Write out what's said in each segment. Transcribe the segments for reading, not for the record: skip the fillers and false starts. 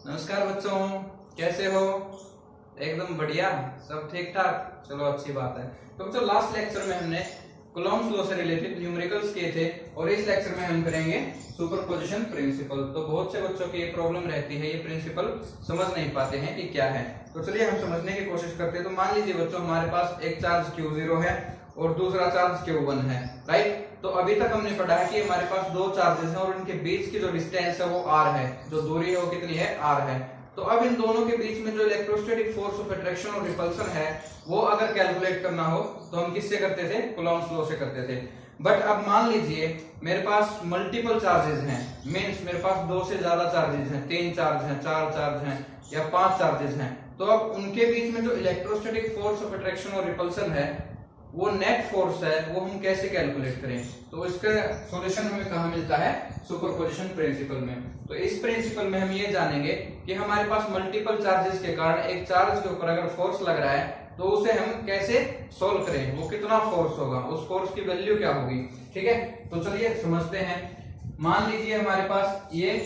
नमस्कार बच्चों, कैसे हो? एकदम बढ़िया, सब ठीक ठाक। चलो अच्छी बात है। तो बच्चों लास्ट लेक्चर में हमने कूलॉम्स लॉ से रिलेटेड न्यूमेरिकल्स किए थे और इस लेक्चर में हम करेंगे सुपरपोजिशन प्रिंसिपल। तो बहुत से बच्चों की ये प्रॉब्लम रहती है, ये प्रिंसिपल समझ नहीं पाते हैं कि क्या है। तो चलिए हम समझने की कोशिश करते हैं। तो मान लीजिए बच्चों हमारे पास एक चार्ज Q0 है और दूसरा चार्ज Q1 है, राइट। तो अभी तक हमने पढ़ा है कि हमारे पास दो चार्जेस हैं और उनके बीच की जो डिस्टेंस है वो r है, जो दूरी है वो कितनी है, r है। तो अब इन दोनों के बीच में जो इलेक्ट्रोस्टैटिक फोर्स ऑफ अट्रैक्शन और रिपल्शन है वो अगर कैलकुलेट करना हो तो हम किससे करते थे? कूलॉम्स लॉ से करते थे। बट अब मान लीजिए मेरे पास मल्टीपल चार्जेस हैं, मींस मेरे पास दो से ज्यादा चार्जेस हैं, 3 चार्ज हैं, 4 चार्ज हैं या 5 चार्जेस हैं। तो अब उनके बीच में जो इलेक्ट्रोस्टैटिक फोर्स ऑफ अट्रैक्शन और रिपल्शन है वो नेट फोर्स है, वो हम कैसे कैलकुलेट करें? तो इसका सॉल्यूशन हमें कहाँ मिलता है? सुपरपोजिशन प्रिंसिपल में। तो इस प्रिंसिपल में हम ये जानेंगे कि हमारे पास मल्टीपल चार्जेस के कारण एक चार्ज के ऊपर अगर फोर्स लग रहा है तो उसे हम कैसे सोल्व करें, वो कितना फोर्स होगा, उस फोर्स की वैल्यू क्या होगी। ठीक है, तो चलिए समझते हैं। मान लीजिए हमारे पास ये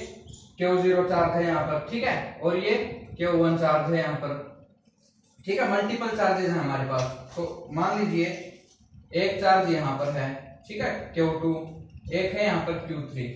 Q0 चार्ज है यहाँ पर, ठीक है, और ये Q1 चार्ज है यहाँ पर, ठीक है। मल्टीपल चार्जेस हैं हमारे पास। तो मान लीजिए एक चार्ज यहाँ पर है, ठीक है, Q2, एक है यहाँ पर Q3।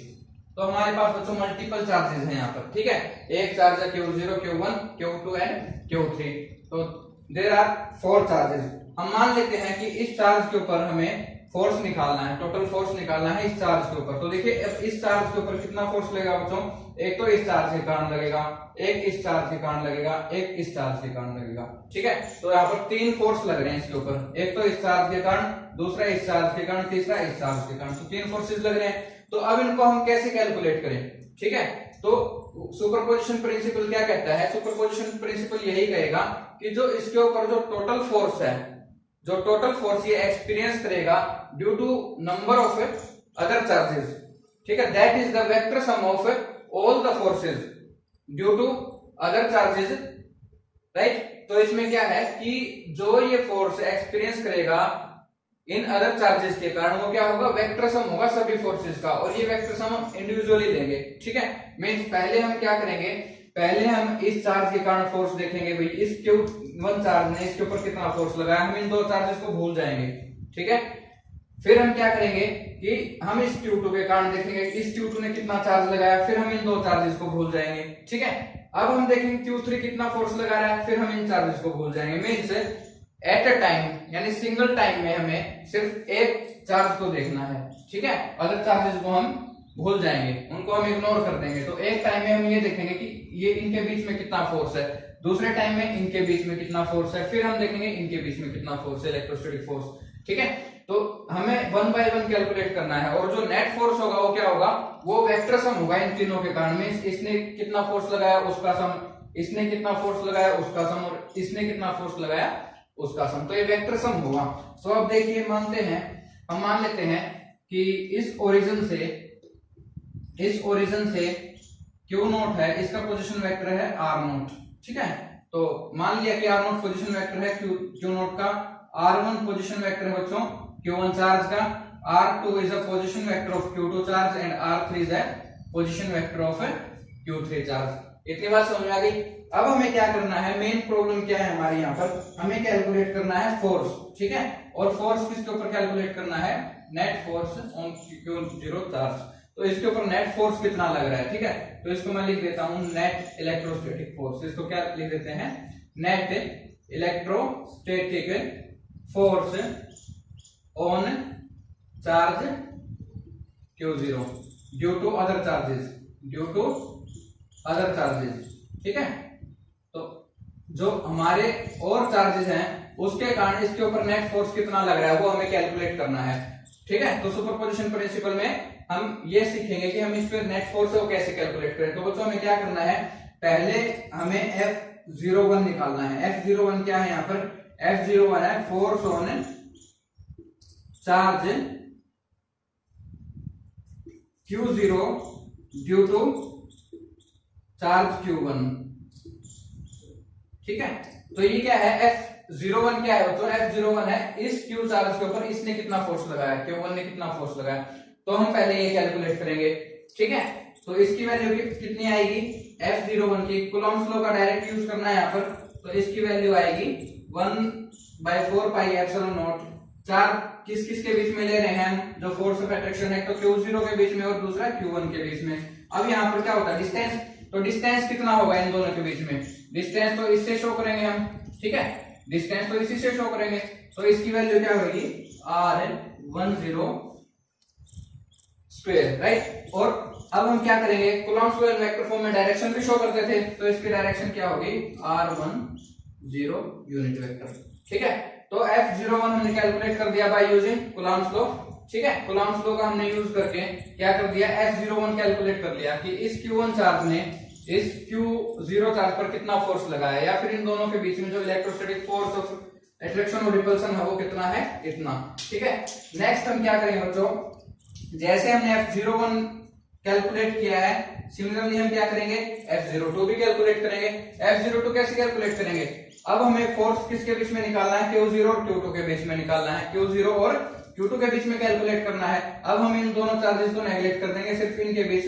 तो हमारे पास बच्चों मल्टीपल चार्जेस हैं यहाँ पर, ठीक है। एक चार्ज है Q0, Q1, Q2 and Q3। तो देयर आर 4 चार्जेस। हम मान लेते हैं कि इस चार्ज के ऊपर हमें फोर्स निकालना है, टोटल फोर्स निकालना है इस चार्ज के ऊपर। तो देखिए अब इस चार्ज के ऊपर कितना फोर्स लगेगा बच्चों? एक तो इस चार्ज के कारण लगेगा, एक इस चार्ज के कारण लगेगा, एक इस चार्ज के कारण लगेगा, ठीक है। तो यहाँ पर 3 फोर्स लग रहे हैं इसके ऊपर, एक तो इस चार्ज के कारण, दूसरा इस चार्ज के कारण, तीसरा इस चार्ज के कारण। तो 3 फोर्सेस लग रहे हैं। तो अब इनको हम कैसे कैलकुलेट करें? ठीक है, तो सुपरपोजिशन प्रिंसिपल क्या कहता है? सुपरपोजिशन प्रिंसिपल यही कहेगा कि जो इसके ऊपर जो टोटल फोर्स है, जो टोटल फोर्स ये एक्सपीरियंस करेगा due to number of other charges, ठीक है, that is the vector sum of all the forces due to other charges, right. तो इसमें क्या है कि जो ये फोर्स एक्सपीरियंस करेगा इन अदर चार्जेस के कारण वो क्या होगा? वेक्टर सम होगा सभी फोर्सेस का, और ये वेक्टर सम हम इंडिविजुअली लेंगे, ठीक है। मींस पहले हम क्या करेंगे, पहले हम इस चार्ज के कारण फोर्स देखेंगे, भाई इस Q1 चार्ज ने इसके ऊपर कितना फोर्स लगाया, हम इन दो चार्जेस को भूल जाएंगे, ठीक है। फिर हम क्या करेंगे कि हम इस Q2 के कारण देखेंगे इस Q2 ने कितना चार्ज लगाया, फिर हम इन दो चार्जेस को भूल जाएंगे, ठीक है। अब हम देखेंगे Q3 कितना फोर्स लगा रहा है, फिर हम इन चार्जेस को भूल जाएंगे। मींस एट अ टाइम यानी सिंगल टाइम में हमें सिर्फ एक चार्ज को देखना है, ठीक है। अदर चार्जेस को हम भूल जाएंगे, उनको हम इग्नोर कर देंगे। तो एक टाइम में हम ये देखेंगे कि ये इनके बीच में कितना फोर्स है, दूसरे टाइम में इनके बीच में कितना फोर्स है, फिर हम देखेंगे इनके बीच में कितना फोर्स है, इलेक्ट्रोस्टैटिक फोर्स, ठीक है। तो हमें 1 बाय 1 कैलकुलेट करना है, और जो नेट फोर्स होगा वो क्या होगा? वो वेक्टर सम होगा इन तीनों के कारण में। इसने कितना फोर्स लगाया उसका सम, इसने कितना फोर्स लगाया उसका सम, और इसने कितना फोर्स लगाया उसका सम। तो ये वेक्टर सम होगा। तो अब देखिए मानते हैं, हम मान लेते हैं कि इस ओरिजिन से Q0 है, इसका पोजीशन वेक्टर है R0, ठीक है। तो मान लिया कि R0 पोजीशन वेक्टर है Q0 का, R1 पोजीशन वेक्टर है बच्चों Q1 चार्ज का, R2 is a position vector of Q2 charge and R3 is a position vector of Q3 charge. इतनी बात समझ में आ गई। अब हमें क्या करना है, मेन प्रॉब्लम क्या है हमारी यहाँ पर, हमें कैलकुलेट करना है फोर्स, ठीक है। और फोर्स किसके ऊपर कैलकुलेट करना है? Net force on Q0 charge. तो इसके ऊपर नेट फोर्स कितना लग रहा है, ठीक है। तो इसको मैं लिख देता हूं नेट इलेक्ट्रोस्टैटिक फोर्स। इसको क्या लिख देते हैं? Net electrostatic force on charge Q0 due to other charges, ठीक है। तो जो हमारे और चार्जेस हैं उसके कारण इसके ऊपर नेट फोर्स कितना लग रहा है वो हमें कैलकुलेट करना है, ठीक है। तो सुपरपोजिशन प्रिंसिपल में हम ये सीखेंगे कि हम इस पे नेट फोर्स है वो कैसे कैलकुलेट करें। तो बच्चों हमें क्या करना है, पहले हमें F01 निकालना है। F01 क्या है यहाँ पर? F01 है force on charge Q0 due to charge Q1, ठीक है। तो ये क्या है? F01 क्या है बच्चों? F01 है इस Q चार्ज के ऊपर इसने कितना फोर्स लगाया, Q1 ने कितना फोर्स लगाया। तो हम पहले ये कैलकुलेट करेंगे, ठीक है। तो इसकी वैल्यू कितनी आएगी, F01 की कूलम्ब्स लॉ का डायरेक्ट यूज करना है यहाँ पर, तो इसकी वैल्यू आएगी 1/4 पाई एप्सिलॉन नॉट। चार्ज किस किस के बीच में ले रहे हैं हम, जो फोर्स ऑफ अट्रैक्शन है, तो Q0 के बीच में और दूसरा Q1 के बीच में। अब यहाँ पर क्या होता है, डिस्टेंस, तो डिस्टेंस कितना होगा इन दोनों के बीच में, डिस्टेंस तो इससे शो करेंगे हम, ठीक है, डिस्टेंस तो इसी से शो करेंगे, तो इसकी वैल्यू क्या होगी R10 स्क्वायर, राइट। और अब हम क्या करेंगे, Coulomb's law in vector form में डायरेक्शन भी शो करते थे, तो इसकी डायरेक्शन क्या होगी R10 यूनिट वेक्टर, ठीक है। तो F01 हमने कैलकुलेट कर दिया बाय यूजिंग कूलम्ब्स लॉ, ठीक है। कूलम्ब्स लॉ का हमने यूज करके क्या कर दिया, F01 कैलकुलेट कर लिया कि इस Q1 चार्ज ने इस Q0 चार्ज पर कितना फोर्स लगाया, या फिर इन दोनों के बीच में जो इलेक्ट्रोस्टैटिक फोर्स ऑफ अट्रैक्शन और रिपल्सन है वो कितना है, इतना, ठीक है। नेक्स्ट हम क्या करेंगे बच्चों, जैसे हमने F01 कैलकुलेट किया है, सिमिलरली हम क्या करेंगे, F02 भी कैलकुलेट करेंगे। F02 कैसे कैलकुलेट करेंगे, अब हमें फोर्स किसके बीच में निकालना है, Q0 और Q2 के बीच में निकालना है, Q0 और Q2 के बीच में कैलकुलेट करना है। अब हम इन दोनों चार्जेस को नेगलेक्ट कर देंगे, सिर्फ इनके बीच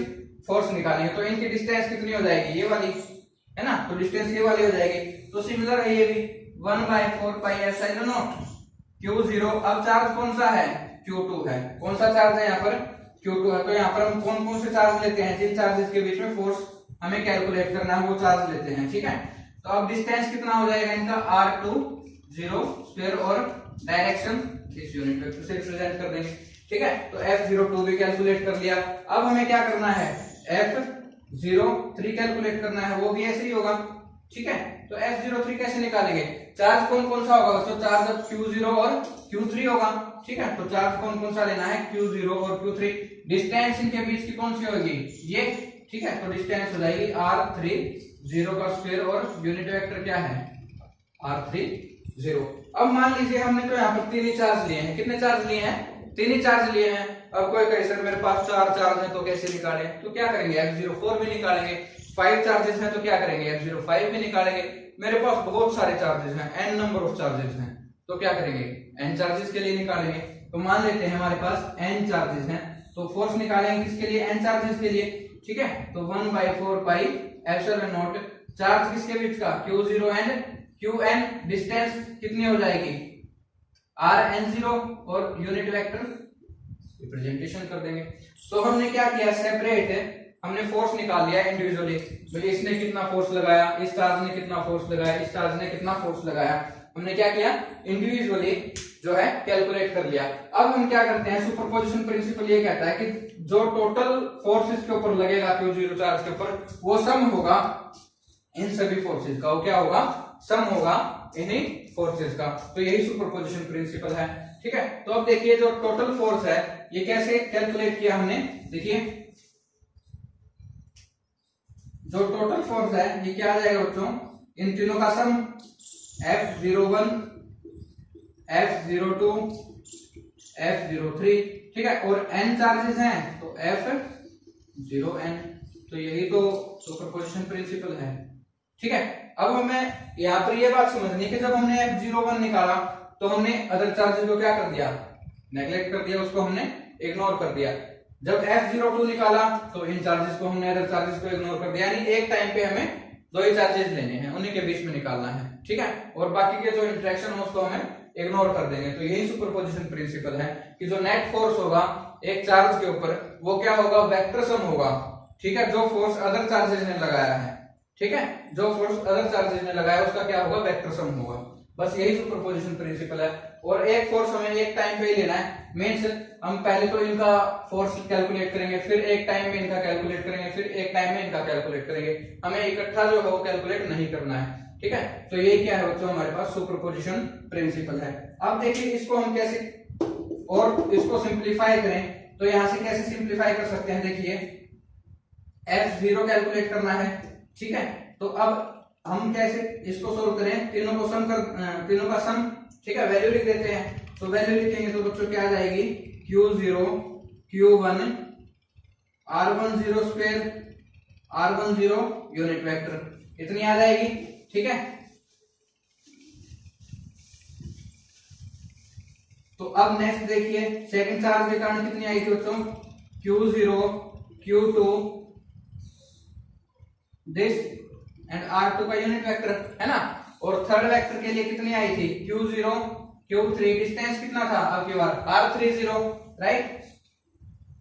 फोर्स निकालेंगे, तो इनकी डिस्टेंस कितनी हो जाएगी, ये वाली है ना, तो डिस्टेंस ये वाली हो जाएगी। तो सिमिलर है ये भी 1/4 पाई एप्सिलॉन नॉट Q0। अब चार्ज कौन सा है, Q2 है, कौन सा चार्ज है यहाँ पर, Q2 है। तो यहाँ पर हम कौन कौन से चार्ज लेते हैं, जिन चार्जेस के बीच में फोर्स हमें कैलकुलेट करना है वो चार्ज लेते हैं, ठीक है। तो अब डिस्टेंस कितना हो जाएगा इनका R20 स्क्वायर, और डायरेक्शन इस यूनिट वेक्टर से रिप्रेजेंट कर देंगे, ठीक है। तो F02 भी कैलकुलेट कर लिया। अब हमें क्या करना है, F03 कैलकुलेट करना है, वो भी ऐसे ही होगा, ठीक है। तो F03 कैसे निकालेंगे, चार्ज कौन कौन सा होगा, तो चार्ज अब Q0 और Q3 होगा, ठीक है। तो चार्ज कौन कौन सा लेना है, Q0 और Q3। डिस्टेंस इनके बीच की कौन सी होगी, ये, ठीक है। तो डिस्टेंस हो जाएगी R30 का स्क्वायर, और यूनिट वेक्टर क्या है R30। अब मान लीजिए हमने तो यहाँ पर तीन ही चार्ज लिए हैं, कितने चार्ज लिए हैं, तीन ही चार्ज लिए हैं। अब कोई कहे सर मेरे पास 4 चार्ज है तो कैसे निकालें, तो क्या करेंगे, F04 भी निकालेंगे। 5 चार्जेस हैं तो क्या करेंगे, F05 भी निकालेंगे। मेरे पास बहुत सारे चार्जेस हैं, n नंबर ऑफ चार्जेस हैं, तो क्या करेंगे, n चार्जेस के लिए निकालेंगे। तो मान लेते हैं हमारे पास n चार्जेस हैं, तो फोर्स निकालेंगे किसके लिए, n चार्जेस के लिए, ठीक है। तो 1/4 पाई एप्सिलॉन नॉट, चार्ज किसके बीच का, Q0 एंड Qn, डिस्टेंस कितनी हो जाएगी Rn0, और यूनिट वेक्टर रिप्रेजेंटेशन कर देंगे। तो हमने क्या किया, सेपरेट हमने फोर्स निकाल लिया इंडिविजुअली, भाई इसने कितना फोर्स लगाया, इस चार्ज ने कितना फोर्स लगाया, इस चार्ज ने कितना फोर्स लगाया, हमने क्या किया, इंडिविजुअली जो है कैलकुलेट कर लिया। अब हम क्या करते हैं, सुपरपोजिशन प्रिंसिपल ये कहता है कि जो टोटल फोर्स इसके ऊपर लगेगा Q0 चार्ज के ऊपर, वो सम होगा इन सभी फोर्सेस का, वो क्या होगा, सम होगा इन्हीं फोर्सेस का। तो यही सुपरपोजिशन प्रिंसिपल है, ठीक है। तो अब देखिए जो टोटल फोर्स है ये कैसे कैलकुलेट किया हमने, देखिए जो टोटल फोर्स है ये क्या आ जाएगा बच्चों, इन तीनों का सम, F01 F02 F03, ठीक है। और n चार्जेस हैं तो F0n, तो यही तो सुपरपोजिशन प्रिंसिपल है, ठीक है। अब हमें यहाँ पर ये बात समझनी है कि जब हमने F01 निकाला तो हमने अदर चार्जेस को क्या कर दिया, नेग्लेक्ट कर दिया, उसको हमने इग्नोर कर दिया। जब F02 निकाला तो इन चार्जेस को हमने अदर चार्जेस को इग्नोर कर दिया, यानी एक टाइम पे हमें दो ही चार्जेस लेने हैं, उन्हीं के बीच में निकालना है, ठीक है। और बाकी के जो इंटरेक्शन हो उसको हमें इग्नोर कर देंगे। तो यही सुपरपोजिशन प्रिंसिपल है कि जो नेट फोर्स होगा एक चार्ज के ऊपर वो क्या होगा, वेक्टर सम होगा, ठीक है। जो फोर्स अदर चार्जेस ने लगाया है, ठीक है, जो फोर्स अदर चार्जेस ने लगाया उसका क्या होगा, वेक्टर सम होगा। बस यही सुपरपोजिशन प्रिंसिपल है। और एक फोर्स हमें एक टाइम पे ही लेना है, मींस हम पहले तो इनका फोर्स कैलकुलेट करेंगे, फिर एक टाइम में इनका कैलकुलेट करेंगे, फिर एक टाइम में इनका कैलकुलेट करेंगे, हमें इकट्ठा जो है वो कैलकुलेट नहीं करना है, ठीक है। तो ये क्या है बच्चों, हमारे पास सुपरपोजिशन प्रिंसिपल है। अब देखिए इसको हम कैसे और इसको सिंप्लीफाई करें, तो यहां से कैसे सिंप्लीफाई कर सकते हैं, देखिए F0 कैलकुलेट करना है, ठीक है। तो अब हम कैसे इसको सोल्व करें, तीनों को सम कर, तीनों का सम, ठीक है, वैल्यू लिख देते हैं। तो वैल्यू लिखेंगे तो बच्चों क्या आ जाएगी, Q0 Q1 R10 square R10 unit vector, इतनी आ जाएगी, ठीक है। तो अब नेक्स्ट देखिए सेकंड चार्ज के कारण कितनी आई थी बच्चों, Q0 Q2 this and R2 का यूनिट वेक्टर है ना। और थर्ड वेक्टर के लिए कितनी आई थी, Q0 Q3, डिस्टेंस कितना था अब की बार R30, राइट,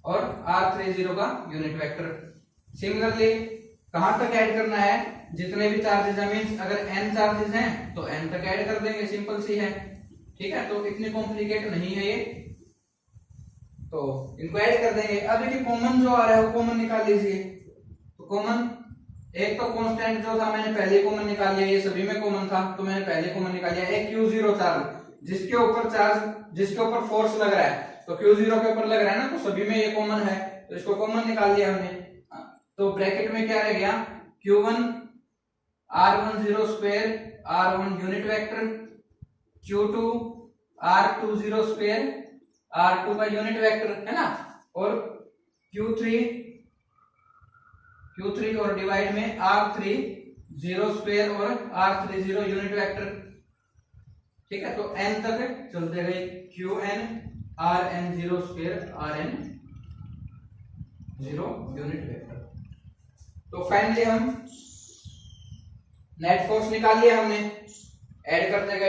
और R30 का यूनिट वेक्टर। सिमिलरली कहां तक ऐड करना है, जितने भी चार्जेस है, मींस अगर n चार्जेस हैं तो n तक ऐड कर देंगे, सिंपल सी है, ठीक है। तो इतनी कॉम्प्लिकेट नहीं है ये, तो इनको ऐड कर देंगे। अब देखिए कॉमन जो आ रहा है वो कॉमन निकाल लीजिए। तो कॉमन एक तो कांस्टेंट जो था मैंने पहले कॉमन निकाल लिया, ये सभी में कॉमन था तो मैंने पहले कॉमन निकाल लिया। एक Q0 चार्ज जिसके ऊपर फोर्स लग रहा है, तो Q0 के ऊपर लग रहा है ना, तो सभी में ये कॉमन है, तो इसको कॉमन निकाल लिया हमने। तो ब्रैकेट में क्या रह गया, Q1 R10 square R1 unit vector, Q2 R20 square R2 का यूनिट वेक्टर है ना, और Q3 और डिवाइड में R30 स्क्वायर और R30 यूनिट वेक्टर, ठीक है। तो n तक चलते गए, Qn Rn0 square Rn0 unit vector. तो फाइनली हम नेट फोर्स निकाल लिया हमने, ऐड करते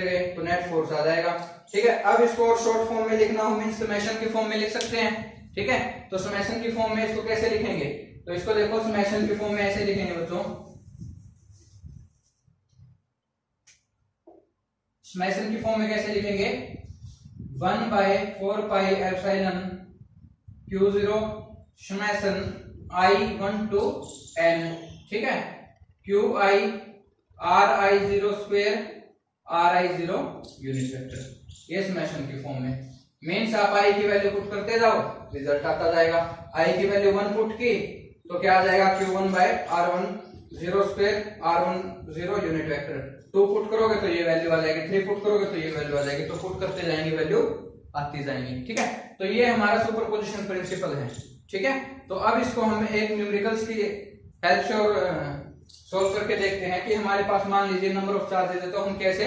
गए तो नेट फोर्स आ जाएगा, ठीक है। अब इसको और शॉर्ट फॉर्म में लिखना हो, मींस समेशन की फॉर्म में लिख सकते हैं, ठीक है। तो समेशन की फॉर्म में इसको कैसे लिखेंगे, तो इसको देखो समेशन की फॉर्म में ऐसे लिखेंगे बच्चों, समेशन की फॉर्म में कैसे लिखेंगे, 1/4 pi epsilon Q0 summation I1 to n, ठीक है, QI RI0 square RI0 unit vector, ये समेशन की फॉर्म में। मींस आप I की वैल्यू पुट करते जाओ, रिजल्ट आता जाएगा। I की वैल्यू 1 पुट की तो क्या आ जाएगा, Q1/R10 square R10 unit vector. 2 put करोगे तो ये वैल्यू आ जाएगी, 3 पुट करोगे तो ये वैल्यू आ जाएगी, तो पुट करते जाएंगे वैल्यू आती जाएंगी, ठीक है। तो ये हमारा सुपरपोजिशन प्रिंसिपल है, ठीक है। तो अब इसको हम एक न्यूमेरिकल्स की हेल्प से और सोल्व करके देखते हैं कि हमारे पास मान लीजिए नंबर ऑफ चार्जेस है, तो हम कैसे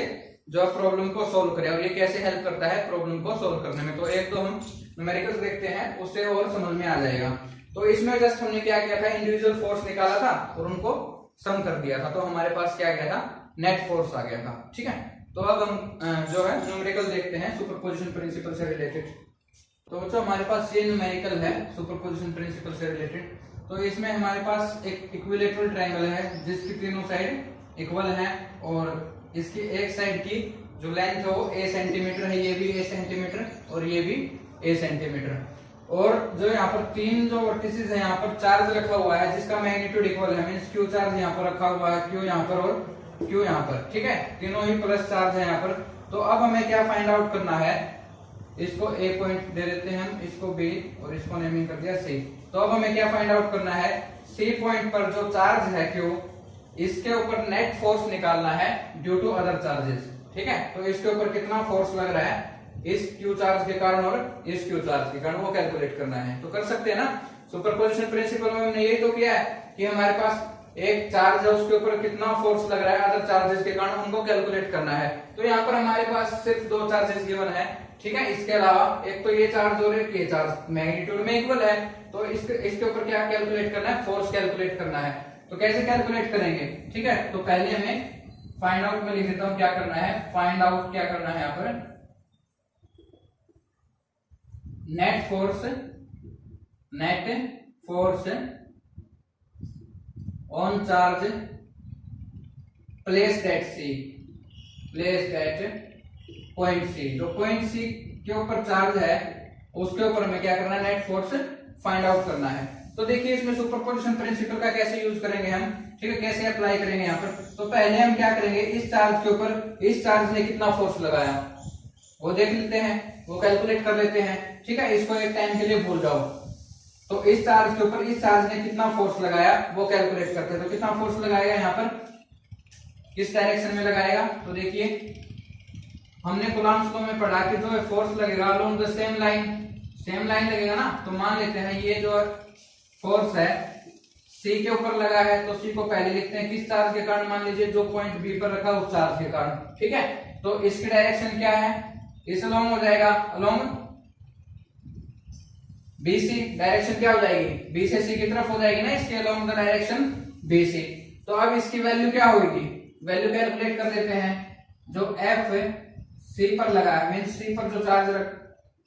जो प्रॉब्लम को सोल्व करें और ये कैसे हेल्प करता है प्रॉब्लम को सोल्व करने में। तो एक तो हम न्यूमेरिकल्स देखते हैं, उससे और समझ में आ जाएगा। तो इसमें जस्ट हमने क्या किया था, इंडिविजुअल फोर्स निकाला था और उनको सम कर दिया था, तो हमारे पास क्या गया था, नेट फोर्स आ गया था, ठीक है। तो अब हम जो है न्यूमेरिकल देखते हैं सुपरपोजिशन प्रिंसिपल से रिलेटेड। तो बच्चों हमारे पास ये न्यूमेरिकल है सुपरपोजिशन प्रिंसिपल से रिलेटेड। तो इसमें हमारे पास एक इक्विलेटरल ट्रायंगल है जिसकी तीनों साइड इक्वल है, और इसकी एक साइड की जो लेंथ है वो a सेंटीमीटर है, ये भी a सेंटीमीटर और ये भी a सेंटीमीटर। और जो यहाँ पर तीन जो वर्टिसेस है, यहाँ पर चार्ज रखा हुआ है जिसका मैग्नीट्यूड इक्वल है, मींस Q चार्ज यहाँ पर रखा हुआ है, Q यहाँ पर और Q यहाँ पर, ठीक है, तीनों ही प्लस चार्ज है यहाँ पर। तो अब हमें क्या फाइंड आउट करना है, इसको A पॉइंट दे देते हैं हम, इसको B और इसको नेमिंग कर दिया C। तो अब हमें क्या फाइंड आउट करना है, C पॉइंट पर जो चार्ज है Q, इसके ऊपर नेट फोर्स निकालना है ड्यू टू अदर चार्जेस, ठीक है। तो इसके ऊपर कितना फोर्स लग रहा है इस Q चार्ज के कारण और इस Q चार्ज के कारण, वो कैलकुलेट करना है। तो कर सकते हैं ना, सुपरपोजिशन प्रिंसिपल में हमने यही तो किया है कि हमारे पास एक चार्ज है उसके ऊपर कितना फोर्स लग रहा है अदर चार्जेस के कारण, उनको कैलकुलेट करना है। तो यहाँ पर हमारे पास सिर्फ 2 चार्जेस गिवन है, ठीक है। इसके अलावा एक तो ये चार्ज और एक ये चार्ज मैग्नीट्यूड में इक्वल है, तो इसके ऊपर क्या कैलकुलेट करना है, फोर्स कैलकुलेट करना है। तो कैसे कैलकुलेट करेंगे, ठीक है। तो पहले हमें फाइंड आउट में लिख देता हूं क्या करना है, फाइंड आउट क्या करना है यहाँ पर, net force on charge placed at point C। जो पॉइंट C के ऊपर चार्ज है उसके ऊपर हमें क्या करना है, नेट फोर्स फाइंड आउट करना है। तो देखिए इसमें सुपरपोजिशन प्रिंसिपल का कैसे यूज करेंगे हम, ठीक है, कैसे अप्लाई करेंगे यहाँ पर। तो पहले हम क्या करेंगे, इस चार्ज के ऊपर इस चार्ज ने कितना फोर्स लगाया वो देख लेते हैं, वो कैलकुलेट कर लेते हैं, ठीक है। इसको एक टाइम के लिए भूल जाओ। तो इस चार्ज के ऊपर इस चार्ज ने कितना फोर्स लगाया वो कैलकुलेट करते हैं। तो कितना फोर्स लगाएगा यहाँ पर, किस डायरेक्शन में लगाएगा, तो देखिए हमने कूलम्ब्स लॉ में पढ़ा कि जो फोर्स लगेगा अलोंग द सेम लाइन लगेगा ना। तो मान लेते हैं ये जो फोर्स है C के ऊपर लगा है, तो C को पहले लिखते हैं किस चार्ज के कारण, मान लीजिए जो पॉइंट B पर रखा उस चार्ज के कारण, ठीक है। तो इसकी डायरेक्शन क्या है, इस अलोंग हो जाएगा, अलोंग BC, डायरेक्शन क्या हो जाएगी, B से C की तरफ हो जाएगी ना, इसके अलोंग द डायरेक्शन BC। तो अब इसकी वैल्यू क्या होगी, वैल्यू कैलकुलेट कर देते हैं। जो F C पर लगा है, मीन C पर जो चार्ज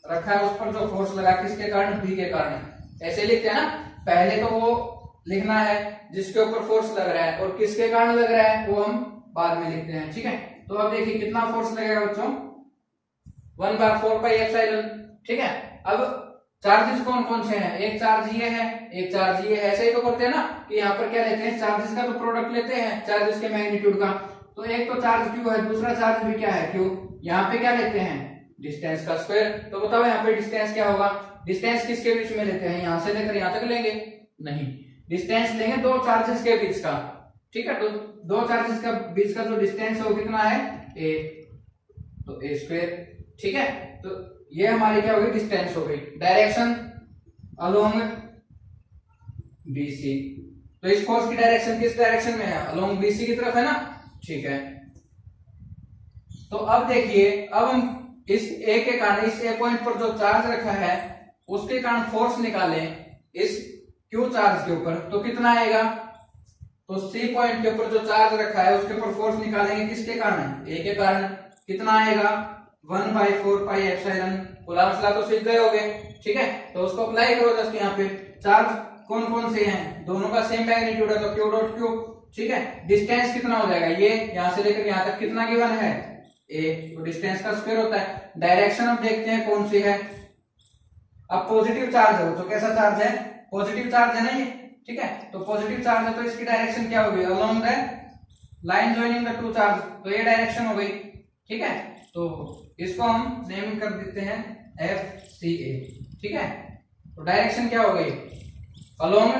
रखा है उस पर जो फोर्स लगा किसके कारण, B के कारण। ऐसे लिखते हैं ना, पहले तो वो लिखना है जिसके ऊपर फोर्स लग रहा है और किसके कारण लग रहा है वो हम बाद में लिखते हैं, ठीक है। तो अब देखिए कितना फोर्स लगेगा बच्चों, 1/4πε, ठीक है। अब चार्जेस कौन कौन से हैं, एक चार्ज ये है, एक चार्ज ये है। ऐसे ही तो करते हैं ना कि यहाँ पर क्या लेते हैं, चार्जेस का तो प्रोडक्ट लेते हैं चार्जेस के मैग्नीट्यूड का। तो एक तो चार्ज Q है, दूसरा चार्ज भी क्या है Q। यहाँ पे क्या लेते हैं, डिस्टेंस का स्क्वायर। तो बताओ यहाँ पे डिस्टेंस क्या होगा, डिस्टेंस किसके बीच में लेते हैं, यहाँ से लेकर यहाँ तक लेंगे, नहीं, डिस्टेंस लेंगे दो चार्जेस के बीच का, ठीक है। तो दो चार्जेस का बीच का जो डिस्टेंस है वो कितना है, a, तो a स्क्वायर, ठीक है। तो ये हमारी क्या होगी, डिस्टेंस हो गई। डायरेक्शन अलोंग BC, तो इस फोर्स की डायरेक्शन किस डायरेक्शन में है, अलोंग BC की तरफ है ना, ठीक है। तो अब देखिए, अब हम इस A के कारण, इस A पॉइंट पर जो चार्ज रखा है उसके कारण फोर्स निकालें इस Q चार्ज के ऊपर, तो कितना आएगा। तो C पॉइंट के ऊपर जो चार्ज रखा है उसके ऊपर फोर्स निकालेंगे किसके कारण, A के कारण, कितना आएगा 1/4πε। कूलम्ब्स लॉ तो सीख गए होगे, ठीक है। तो उसको अप्लाई करो जस्ट यहाँ पे। चार्ज कौन कौन से हैं, दोनों का सेम मैग्नीट्यूड है तो Q डॉट Q, ठीक है। डिस्टेंस कितना हो जाएगा, ये यहाँ से लेकर यहाँ तक कितना गिवन है A, तो डिस्टेंस का स्क्वायर होता है। डायरेक्शन अब देखते हैं कौन सी है। अब पॉजिटिव चार्ज है, तो कैसा चार्ज है, पॉजिटिव चार्ज है ना ये, ठीक है। तो पॉजिटिव चार्ज है तो इसकी डायरेक्शन क्या होगी, along the line joining the two charge, तो ये डायरेक्शन हो गई, ठीक है। तो इसको हम नेम कर देते हैं FCA, ठीक है। तो डायरेक्शन क्या हो गई, अलोंग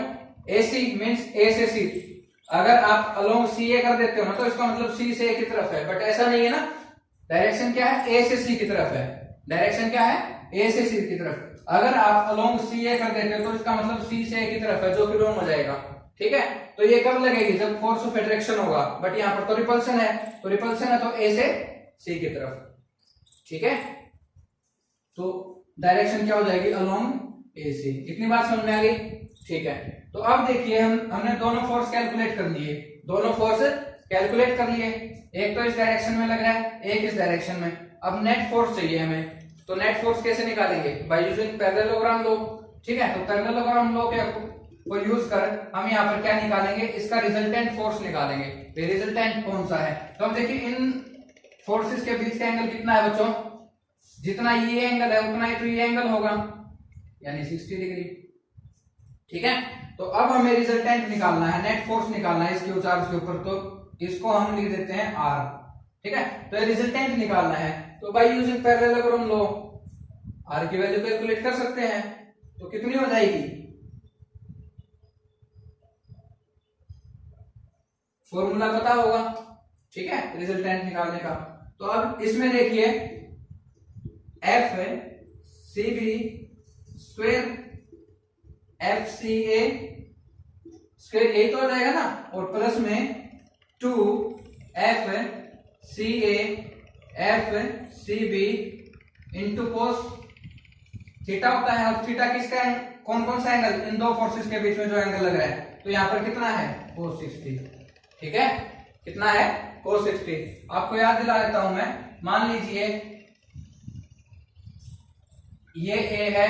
AC मींस A से C। अगर आप अलोंग CA कर देते हो ना तो इसका मतलब C से A की तरफ है, बट ऐसा नहीं है ना, डायरेक्शन क्या है, A से C की तरफ है। डायरेक्शन क्या है, A से C की तरफ। अगर आप अलोंग CA कर देते हो तो इसका मतलब C से A की तरफ है, जो कि रॉन्ग हो जाएगा, ठीक है। तो ये कब लगेगी, जब फोर्स ऑफ अट्रैक्शन होगा, बट यहाँ पर तो रिपल्सन है, तो रिपल्सन है तो A से C की तरफ, ठीक है। तो डायरेक्शन क्या हो जाएगी, अलोंग AC। इतनी बात समझ में आ गई, ठीक है। तो अब देखिए हमने दोनों फोर्स कैलकुलेट कर लिए, दोनों फोर्स कैलकुलेट कर लिए, एक तो इस डायरेक्शन में लग रहा है, एक इस डायरेक्शन में। अब नेट फोर्स चाहिए हमें, तो नेट फोर्स कैसे निकालेंगे, बाय यूजिंग पैरेललोग्राम लॉ, ठीक है। तो पैरेललोग्राम लॉ को यूज कर हम यहाँ पर क्या निकालेंगे, इसका रिजल्टेंट फोर्स निकालेंगे। रिजल्टेंट कौन सा है, तो अब देखिए इन फोर्सेस के बीच का एंगल कितना है बच्चों, जितना ये एंगल है उतना ही तो ये एंगल होगा, यानी 60 डिग्री, ठीक है। तो अब हमें रिजल्टेंट निकालना है, नेट फोर्स निकालना है इस Q चार्ज के ऊपर, तो इसको हम लिख देते हैं R, ठीक है। तो रिजल्टेंट निकालना है, तो by using parallelogram law R की वैल्यू कैलकुलेट कर सकते हैं। तो कितनी हो जाएगी, फॉर्मूला पता होगा, ठीक है, रिजल्टेंट निकालने का। तो अब इसमें देखिए FCB स्क्वायर FCA स्क्वायर, यही तो हो जाएगा ना, और प्लस में 2FCA FCB into cos theta होता है। अब थीटा किसका है, कौन कौन सा एंगल, इन दो फोर्सेस के बीच में जो एंगल लग रहा है, तो यहाँ पर कितना है cos 60, ठीक है। कितना है cos 60, आपको याद दिला देता हूं मैं। मान लीजिए ये A है,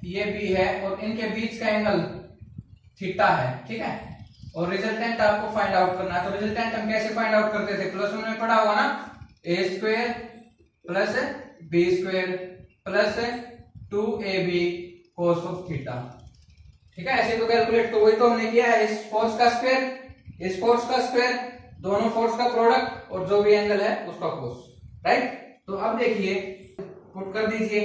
ये B है, और इनके बीच का एंगल थीटा है, ठीक है। और रिजल्टेंट आपको फाइंड आउट करना है। तो रिजल्टेंट हम कैसे फाइंड आउट करते थे, प्लस में पढ़ा होगा ना, A square plus B square plus 2AB cos of theta, ठीक है। ऐसे तो कैलकुलेट, तो वही तो हमने किया है, इस फोर्स का स्क्वायर, इस फोर्स का स्क्वायर, दोनों फोर्स का प्रोडक्ट, और जो भी एंगल है उसका कोस, राइट। तो अब देखिए पुट कर दीजिए,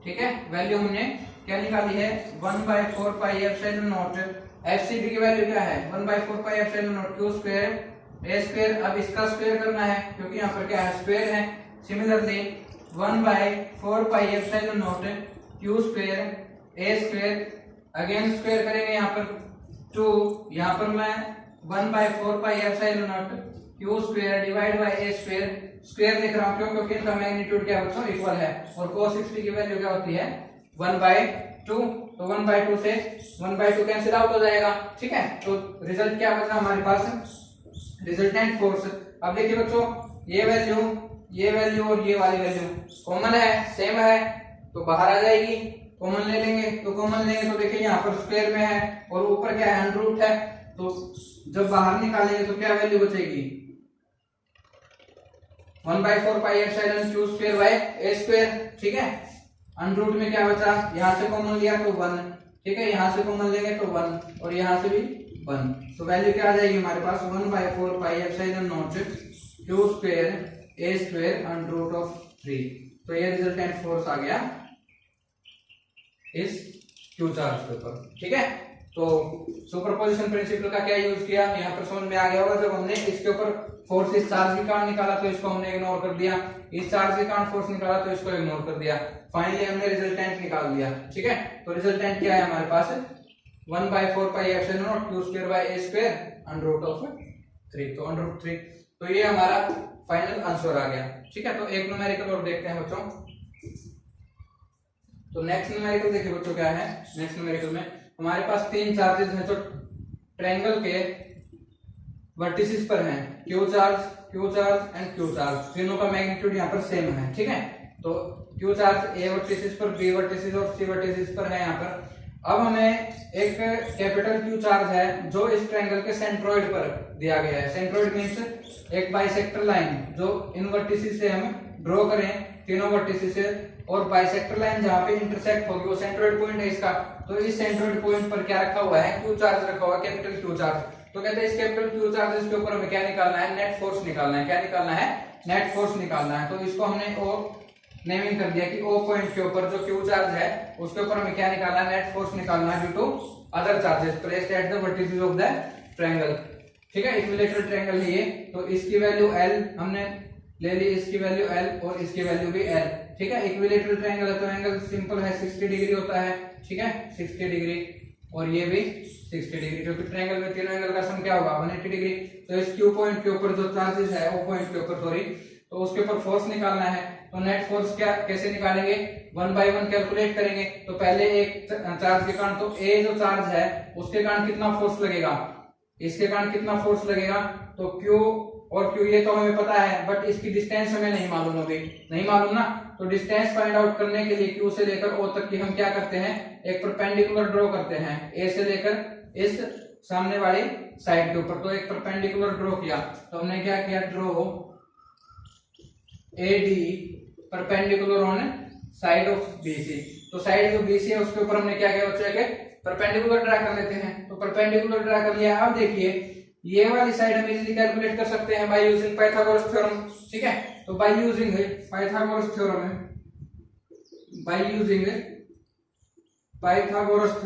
ठीक है। वैल्यू हमने क्या निकाली है, 1/4πε0। FCB की वैल्यू क्या है, 1/4πε0 Q स्क्वायर A स्क्वायर। अब इसका स्क्वायर करना है क्योंकि यहाँ पर क्या है, स्क्वायर है। Similarly 1/4πε0 Q square A square, again square करेंगे यहाँ पर 2, यहाँ पर मैं 1/4πε0 Q square divide by A square, square लिख रहा हूँ क्यों, क्योंकि इनका मैग्नीट्यूड क्या बच्चों इक्वल है, और cos 60 की वैल्यू क्या होती है 1/2, तो 1/2 से 1/2 कैंसिल आउट हो जाएगा। ठीक है, तो रिजल्ट क्या बचा हमारे पास, रिजल्टेंट फोर्स। अब देखिए बच्चों, ये वैल्यू और ये वाली वैल्यू कॉमन है, सेम है, तो बाहर आ जाएगी। कॉमन ले लेंगे, तो कॉमन लेंगे तो देखिए यहाँ पर स्क्वायर में है और ऊपर क्या है, अंडर रूट है, तो जब बाहर निकालेंगे तो क्या वैल्यू बचेगी, 1/4 pi epsilon Q square by A square. ठीक है, अंडर रूट में क्या बचा, यहाँ से कॉमन लिया तो 1, ठीक है, यहाँ से कॉमन लेंगे तो 1 और यहाँ से भी 1, तो वैल्यू क्या आ जाएगी हमारे पास, 1/4 pi epsilon naught Q square A square under root of 3। तो ये रिजल्टेंट फोर्स आ गया इस क्यू चार्ज के ऊपर। ठीक है, तो सुपरपोजिशन प्रिंसिपल का क्या यूज किया, यहाँ पर समझ में आ गया होगा। जब हमने इसके ऊपर फोर्स इस चार्ज के कारण निकाला तो इसको हमने इग्नोर कर दिया, इस चार्ज के कारण फोर्स निकाला तो इसको इग्नोर कर दिया, फाइनली हमने रिजल्टेंट निकाल दिया। ठीक है, तो रिजल्टेंट क्या है हमारे पास, 1/4 pi epsilon naught Q square by A square under root of 3, तो अंडर रूट 3, तो ये हमारा फाइनल आंसर आ गया। ठीक है, तो एक न्यूमेरिकल और देखते हैं बच्चों। तो नेक्स्ट न्यूमेरिकल देखिए बच्चों क्या है, नेक्स्ट न्यूमेरिकल में हमारे पास 3 चार्जेस हैं जो ट्रायंगल के वर्टिसेस पर हैं, Q charge and Q charge, तीनों का मैग्नीट्यूड यहाँ पर सेम है। ठीक है, तो क्यू चार्ज ए वर्टिसेस पर, बी वर्टिसेस और सी वर्टिसेस पर है यहाँ पर। अब हमें एक कैपिटल क्यू चार्ज है जो इस ट्रायंगल के सेंट्रोइड पर दिया गया है। सेंट्रोइड मींस एक बाइसेक्टर लाइन जो इन वर्टिसेस से हम ड्रॉ करें, तीनों वर्टिसेस से, और बाइसेक्टर लाइन जहां पे इंटरसेक्ट होगी वो सेंट्रोइड पॉइंट है इसका। तो इस सेंट्रोइड पॉइंट पर क्या रखा हुआ है, क्यू चार्ज रखा हुआ है, कैपिटल क्यू चार्ज। तो कहते हैं इस कैपिटल क्यू चार्ज के ऊपर हमें क्या निकालना है, नेट फोर्स निकालना है। क्या निकालना है, नेट फोर्स निकालना है। तो इसको हमने ओ नेमिंग कर दिया कि ओ पॉइंट के ऊपर जो क्यू चार्ज है उसके ऊपर हमें क्या निकालना है, नेट फोर्स निकालना है due to other charges placed at the vertices of the triangle. ठीक है, इक्विलैटरल ट्रायंगल है ये, तो इसकी वैल्यू L हमने ले ली, इसकी वैल्यू L और इसकी वैल्यू भी L। ठीक है, इक्विलैटरल ट्रायंगल है तो एंगल सिंपल है, 60 डिग्री होता है। ठीक है, 60 डिग्री और ये भी 60 डिग्री, क्योंकि ट्रायंगल में तीनों एंगल का सम क्या होगा, 180 डिग्री। तो इस क्यू पॉइंट के ऊपर जो चार्जेस है, ओ पॉइंट के ऊपर सॉरी, तो उसके ऊपर फोर्स निकालना है। तो नेट फोर्स क्या कैसे निकालेंगे, 1 बाय 1 कैलकुलेट करेंगे। तो पहले एक चार्ज के कारण, तो ए जो चार्ज है उसके कारण कितना फोर्स लगेगा, इसके कारण कितना फोर्स लगेगा, तो क्यू और क्यू ये तो हमें पता है, बट इसकी डिस्टेंस हमें नहीं मालूम होगी, नहीं मालूम ना। तो डिस्टेंस फाइंड आउट करने के लिए क्यू से लेकर ओ तक की हम क्या करते हैं, एक परपेंडिकुलर ड्रॉ करते हैं, ए से लेकर इस सामने वाली साइड के ऊपर। तो एक परपेंडिकुलर ड्रॉ किया, तो हमने क्या किया, draw AD perpendicular on side of BC। तो साइड जो BC है उसके ऊपर हमने क्या किया बच्चों, एक परपेंडिकुलर ड्रा कर लेते हैं। तो परपेंडिकुलर ड्रा कर लिया। अब देखिए ये वाली साइड हम इजीली कैलकुलेट कर सकते हैं बाय यूजिंग पाइथागोरस थ्योरम। ठीक है, तो by using Pythagoras theorem, by using Pythagoras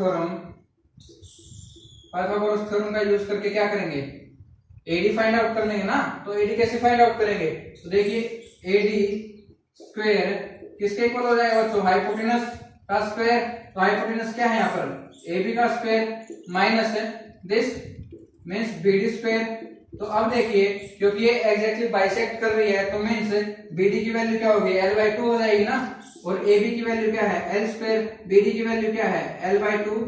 theorem का यूज करके क्या करेंगे, AD फाइंड आउट कर लेंगे ना। तो AD कैसे फाइंड आउट करेंगे, तो देखिए AD स्क्वायर किसके इक्वल हो जाएगा बच्चों, हाइपोटेनस का स्क्वायर। तो हाइपोटेनस क्या है यहाँ पर, AB का square minus this means BD square. तो अब देखिए क्योंकि ये एग्जैक्टली बाइसेक्ट कर रही है तो मींस BD की वैल्यू क्या होगी, L/2 हो जाएगी ना, और AB की वैल्यू क्या है, L स्क्वायर, BD की वैल्यू क्या है, L/2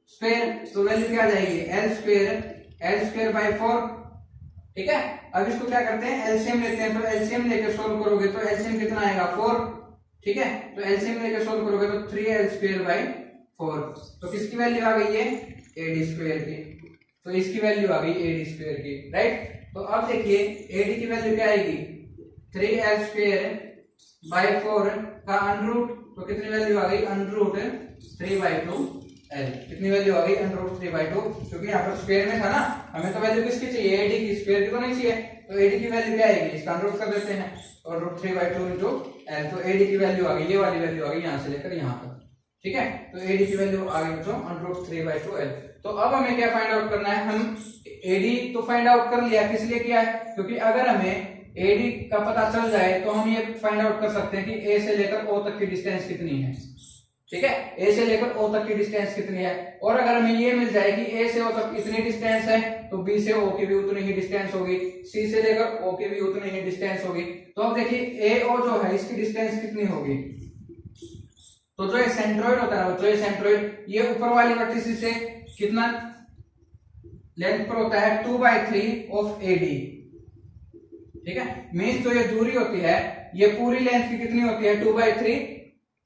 स्क्वायर। तो वैल्यू क्या आ जाएगी, L स्क्वायर बाय 4। ठीक है, अब इसको क्या करते हैं, एलसीएम लेते हैं। तो एलसीएम लेके सोल्व करोगे तो एलसीएम कितना आएगा, 4। ठीक है, तो एलसीएम लेके सोल्व करोगे तो 3L स्क्वायर बाय 4। तो किसकी वैल्यू आ गई है, AD स्क्वायर की। तो इसकी वैल्यू आ गई AD स्क्वायर की, राइट। तो अब देखिए AD की वैल्यू क्या आएगी, 3L स्क्वायर बाय 4 का अंडर रूट। तो कितनी वैल्यू आ गई, अंडर रूट 3/2L। कितनी वैल्यू आ गई, अंडर रूट 3/2, क्योंकि यहाँ पर स्क्वायर में था ना, हमें तो वैल्यू किसकी चाहिए, AD की, स्क्वायर की तो नहीं चाहिए। तो AD की वैल्यू क्या आएगी, इसका अंडर रूट कर देते हैं, और रूट 3/2 इंटू L। तो AD की वैल्यू आ गई, ये वाली वैल्यू आ गई यहाँ से लेकर यहाँ तक। ठीक है, तो AD की वैल्यू आ गई बच्चों अंडर रूट 3/2L। तो अब हमें क्या फाइंड आउट करना है, हम AD तो फाइंड आउट कर लिया, किस लिए किया है, क्योंकि अगर हमें AD का पता चल जाए तो हम ये फाइंड आउट कर सकते हैं कि A से लेकर O तक की डिस्टेंस कितनी है। ठीक है, A से लेकर O तक की डिस्टेंस कितनी है, और अगर हमें ये मिल जाए कि A से O तक इतनी डिस्टेंस है तो B से O की भी उतनी ही डिस्टेंस होगी, C से लेकर O की भी उतनी ही डिस्टेंस होगी। तो अब देखिए AO जो है इसकी डिस्टेंस कितनी होगी, तो जो ये सेंट्रोइड होता है, जो ये सेंट्रोइड ये ऊपर वाली वर्टिसिस से कितना लेंथ पर होता है 2/3 ऑफ एडी, ठीक है। मीन्स जो ये दूरी होती है ये पूरी लेंथ की कितनी होती है 2/3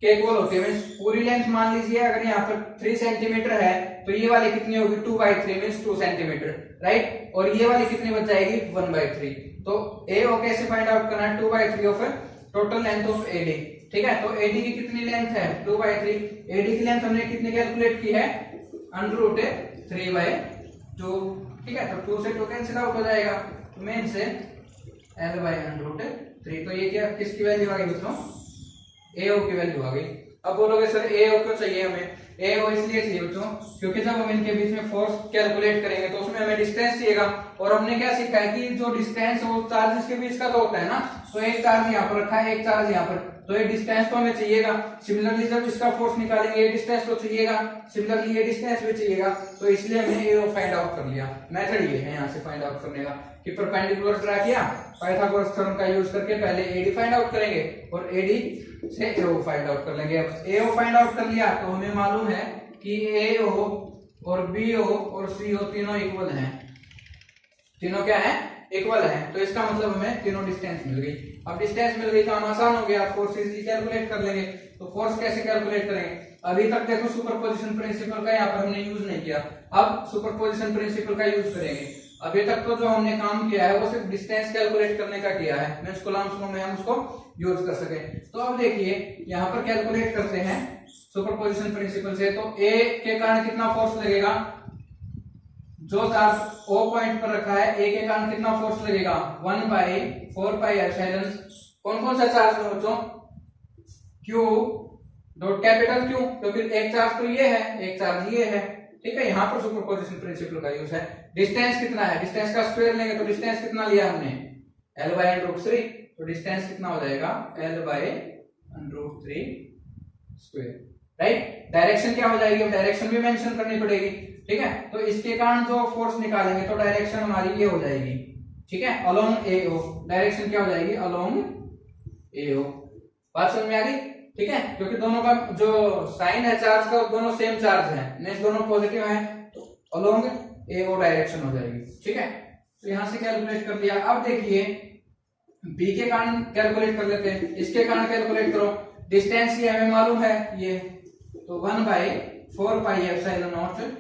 के इक्वल होती है। मीन्स पूरी लेंथ मान लीजिए अगर यहाँ पर 3 सेंटीमीटर है तो ये वाली कितनी होगी 2/3 मीन्स 2 सेंटीमीटर, राइट। और ये वाली कितनी बच जाएगी 1/3। तो ए ओ कैसे फाइंड आउट करना है 2/3 of total length of AD, ठीक है। तो एडी की कितनी लेंथ है 2/3, एडी की लेंथ हमने कितनी कैलकुलेट की है √3/2, ठीक है। तो 2 से 2 कैंसिल आउट हो जाएगा, तो मेन से L/√3। तो ये क्या किसकी वैल्यू आ गई बच्चों, AO की वैल्यू आ गई। अब बोलोगे सर AO क्यों चाहिए हमें, AO इसलिए चाहिए बच्चों क्योंकि जब हम इनके बीच में फोर्स कैलकुलेट करेंगे तो उसमें हमें डिस्टेंस चाहिएगा। और हमने क्या सीखा है कि जो डिस्टेंस वो चार्जेस के बीच का तो होता है ना, तो एक चार्ज यहाँ पर रखा है, एक चार्ज यहाँ पर, तो ये डिस्टेंस तो हमें चाहिएगा। सिमिलरली जब इसका फोर्स निकालेंगे ये डिस्टेंस तो चाहिएगा, सिमिलरली ये डिस्टेंस भी चाहिएगा। तो इसलिए हमने AO फाइंड आउट कर लिया। मेथड ये है यहाँ से फाइंड आउट करने का कि परपेंडिकुलर ड्रा किया, पाइथागोरस थ्योरम का यूज करके पहले AD फाइंड आउट करेंगे और AD से AO फाइंड आउट कर लेंगे। अब AO फाइंड आउट कर लिया तो हमें मालूम है कि AO और BO और CO तीनों इक्वल हैं, तीनों क्या है इक्वल है। तो इसका मतलब हमें तीनों डिस्टेंस मिल गई। अब डिस्टेंस मिल गई तो हम आसान हो गया, फोर्स इजीली कैलकुलेट कर लेंगे। तो फोर्स कैसे कैलकुलेट करेंगे, अभी तक देखो सुपरपोजिशन प्रिंसिपल का यहाँ पर हमने यूज नहीं किया, अब सुपरपोजिशन प्रिंसिपल का यूज करेंगे। अभी तक तो जो हमने काम किया है वो सिर्फ डिस्टेंस कैलकुलेट करने का किया है, मींस कूलम्ब्स लॉ में हम उसको यूज कर सके। तो अब देखिए यहाँ पर कैलकुलेट करते हैं सुपरपोजिशन प्रिंसिपल से। तो A के कारण कितना फोर्स लगेगा, जो चार्ज O पॉइंट पर रखा है A के कारण कितना फोर्स लगेगा 1/4πε। कौन कौन सा चार्ज है बच्चों, Q डॉट कैपिटल Q, क्योंकि एक चार्ज तो ये है एक चार्ज ये है, ठीक है। यहाँ पर सुपरपोजिशन प्रिंसिपल का यूज है। डिस्टेंस कितना है, डिस्टेंस का स्क्वायर लेंगे तो डिस्टेंस कितना लिया हमने L/√3, तो डिस्टेंस कितना हो जाएगा L/√3 स्क्वायर, राइट। डायरेक्शन क्या हो जाएगी, अब डायरेक्शन भी मेंशन करनी पड़ेगी, ठीक है। तो इसके कारण जो फोर्स निकालेंगे तो डायरेक्शन हमारी ये हो जाएगी, ठीक है, अलोंग AO। डायरेक्शन क्या हो जाएगी अलोंग AO। बात समझ में आ गई, ठीक है। क्योंकि दोनों का जो साइन है चार्ज का दोनों सेम चार्ज है, मींस दोनों पॉजिटिव हैं, तो अलोंग AO डायरेक्शन हो जाएगी, ठीक है। तो यहां से कैलकुलेट कर लिया। अब देखिए B के कारण कैलकुलेट कर लेते हैं, इसके कारण कैलकुलेट करो। डिस्टेंस ये हमें मालूम है ये, तो 1/4πε0।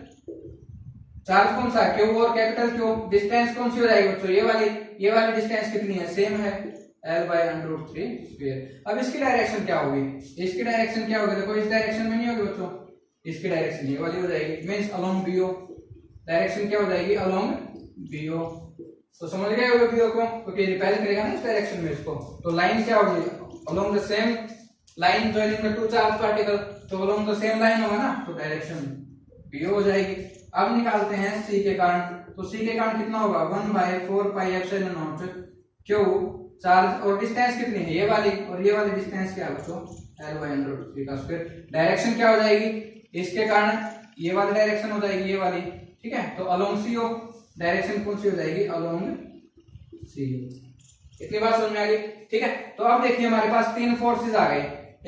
चार्ज कौन सा Q और कैपिटल Q। डिस्टेंस कौन सी हो जाएगी बच्चों, ये वाली डिस्टेंस कितनी है सेम है L/√3 स्क्वायर। अब इसकी डायरेक्शन क्या होगी, इसकी डायरेक्शन क्या होगी, देखो इस डायरेक्शन में नहीं होगी बच्चों, इसकी डायरेक्शन ये वाली हो जाएगी, मींस अलोंग BO। डायरेक्शन क्या हो जाएगी अलोंग BO। तो समझ गए होगे BO को, क्योंकि रिपेल करेगा ना इस डायरेक्शन में इसको। तो लाइन क्या होगी along the same line joining the two charge particle, तो अलोंग द सेम लाइन होगा ना, तो डायरेक्शन BO हो जाएगी। अब निकालते हैं C के कारण। तो C के कारण कितना होगा 1/4πε0 Q चार्ज, और डिस्टेंस कितनी है ये वाली, और ये वाली डिस्टेंस क्या है बच्चों L/√3 का स्क्वायर। डायरेक्शन क्या हो जाएगी इसके कारण, ये वाली डायरेक्शन हो जाएगी ये वाली, ठीक है। तो अलोंग CO डायरेक्शन कौन सी हो जाएगी अलोंग CO। इतनी बात समझ में आ गई, ठीक है। तो अब देखिए हमारे पास तीन फोर्सेस आ गए,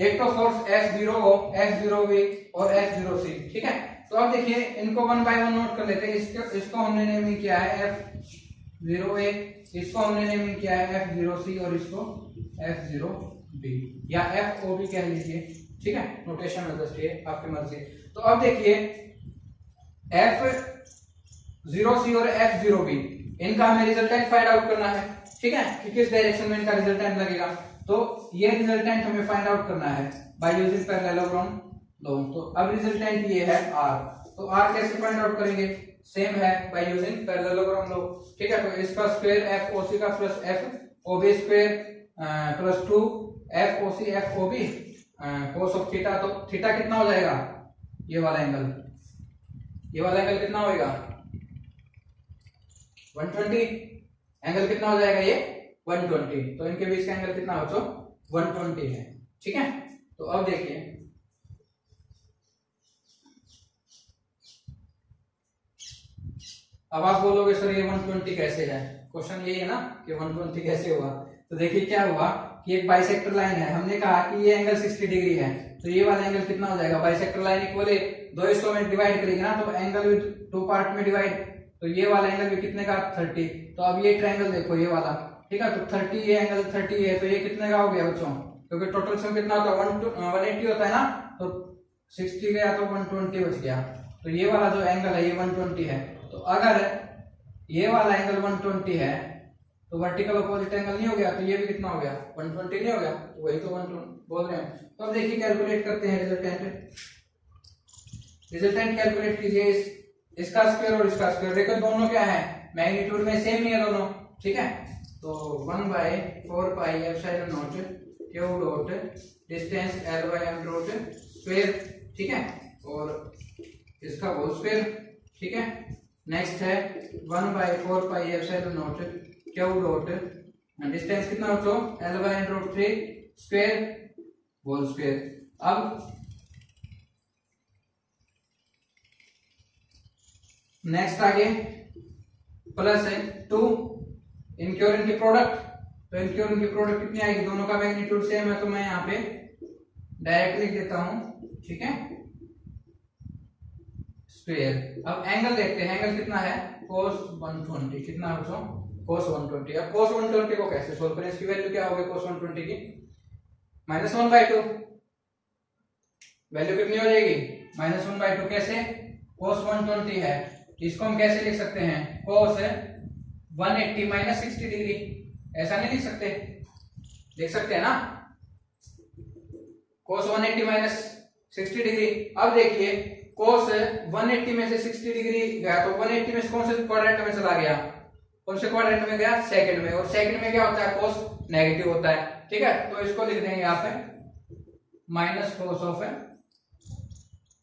एक तो फोर्स F0O, F0V और F0C, ठीक है। तो अब देखिए इनको 1 बाय 1 नोट कर लेते हैं। इसको हमने नेमिंग किया है F0A, इसको हमने नेमिंग किया है F0C और इसको F0B या FOB कह लीजिए, ठीक है। नोटेशन में जस्ट ये आपकी मर्जी। तो अब देखिए F0C और F0B इनका हमें रिजल्टेंट फाइंड आउट करना है, ठीक है, कि किस डायरेक्शन में इनका रिजल्टेंट लगेगा। तो ये रिजल्टेंट हमें फाइंड आउट करना है बाय यूजिंग पैरेललोग्राम लॉ। तो अब रिजल्टेंट ये है R। तो R कैसे फाइंड आउट करेंगे, सेम है बाय यूजिंग पैरेललोग्राम लॉ, ठीक है। तो इसका स्क्वायर FOC का plus FOB square plus 2 FOC FOB cos of theta. तो थीटा कितना हो जाएगा, ये वाला एंगल कितना होएगा 120। एंगल कितना हो जाएगा ये 120। तो इनके बीच का एंगल कितना हो तो 120 है, ठीक है। तो अब देखिए अब आप बोलोगे सर ये 120 कैसे है, क्वेश्चन यही है ना कि 120 कैसे हुआ। तो देखिए क्या हुआ कि एक बाइसेक्टर लाइन है, हमने कहा कि ये एंगल 60 डिग्री है, तो ये वाला एंगल कितना हो जाएगा, बाइसेक्टर लाइन इक्वल दो हिस्सों में डिवाइड करेंगे ना, तो एंगल भी 2 पार्ट में डिवाइड, तो ये वाला एंगल भी कितने का 30। तो अब ये ट्रायंगल देखो ये वाला, ठीक है, तो 30 ये एंगल 30 है, तो ये कितने का हो गया बच्चों, क्योंकि टोटल सम कितना होता है 180 होता है ना, तो 60 गया तो 120 बच गया। तो ये वाला जो एंगल है ये 120 है। तो अगर ये वाला एंगल 120 है तो वर्टिकल अपोजिट एंगल नहीं हो गया, तो ये भी कितना हो गया 120 नहीं हो गया, तो वही तो 120 बोल रहे हैं। तो अब देखिए कैलकुलेट करते हैं रिजल्टेंट। रिजल्टेंट कैलकुलेट कीजिए, इसका स्क्वायर और इसका स्क्वायर, देखो दोनों क्या है, मैग्नीट्यूड में सेम ही है दोनों, ठीक है। तो 1/4 pi epsilon naught Q dot distance L by m dot square, ठीक है, और इसका होल स्क्वायर, ठीक है। नेक्स्ट है 1/4 pi epsilon naught Q dot distance कितना हो, L by m dot 3 square whole square. अब नेक्स्ट आगे प्लस है 2 इनकी और इनकी प्रोडक्ट, तो इनकी और इनकी प्रोडक्ट कितनी आएगी, दोनों का मैग्नीट्यूड सेम है, तो मैं यहाँ पे डायरेक्ट लिख देता हूं, ठीक है, स्क्वायर। अब एंगल देखते हैं, एंगल कितना है cos 120, कितना है बच्चों cos 120। अब cos 120 को कैसे सोल्व करें, इसकी वैल्यू क्या होगी cos 120 की, -1/2, वैल्यू कितनी हो जाएगी -1/2। कैसे, cos 120 है, इसको हम कैसे लिख सकते हैं, cos 180 माइनस 60 डिग्री, ऐसा नहीं लिख सकते, लिख सकते हैं ना, cos 180 माइनस 60 डिग्री। अब देखिए cos 180 में से 60 डिग्री गया, तो 180 में से कौन से क्वाड्रेंट में चला गया, कौन से क्वाड्रेंट में गया, सेकंड में, और सेकंड में क्या होता है cos नेगेटिव होता है, ठीक है। तो इसको लिख देंगे यहाँ पे माइनस cos ऑफ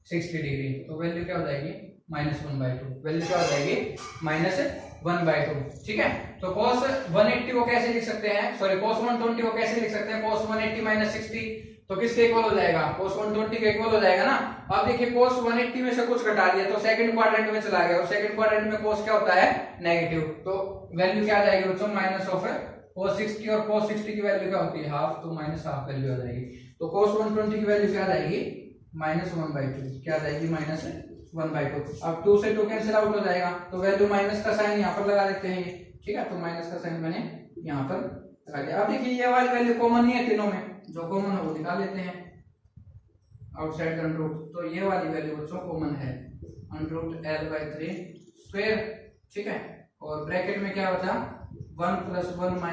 60 डिग्री, तो वैल्यू क्या हो जाएगी -1/2, वैल्यू क्या हो जाएगी -1/2, ठीक है। तो cos 180 को कैसे लिख सकते हैं, सॉरी cos 120 को कैसे लिख सकते हैं, cos 180 माइनस 60, तो किसके इक्वल हो जाएगा, cos 120 के इक्वल हो जाएगा ना। अब देखिए cos 180 में से कुछ घटा दिया तो सेकंड क्वाड्रेंट में चला गया, और सेकंड क्वाड्रेंट में cos क्या होता है नेगेटिव, तो वैल्यू क्या आ जाएगी बच्चों माइनस ऑफ cos 60, और cos 60 की वैल्यू क्या होती है हाफ, तो -हाफ वैल्यू आ जाएगी। तो cos 120 की वैल्यू क्या आ जाएगी -1/2, क्या आ जाएगी -1/2। अब 2 से 2 कैंसिल आउट हो जाएगा, तो वैल्यू माइनस का साइन यहाँ पर लगा देते हैं, ठीक है, तो माइनस का साइन मैंने यहाँ पर लगा दिया। अब देखिए ये वाली वैल्यू कॉमन नहीं है तीनों में, जो कॉमन है वो निकाल लेते हैं आउटसाइड अंडर रूट, तो ये वाली वैल्यू बच्चों कॉमन है √L/3 स्क्वायर, ठीक है, और ब्रैकेट में क्या बचा 1 + 1 -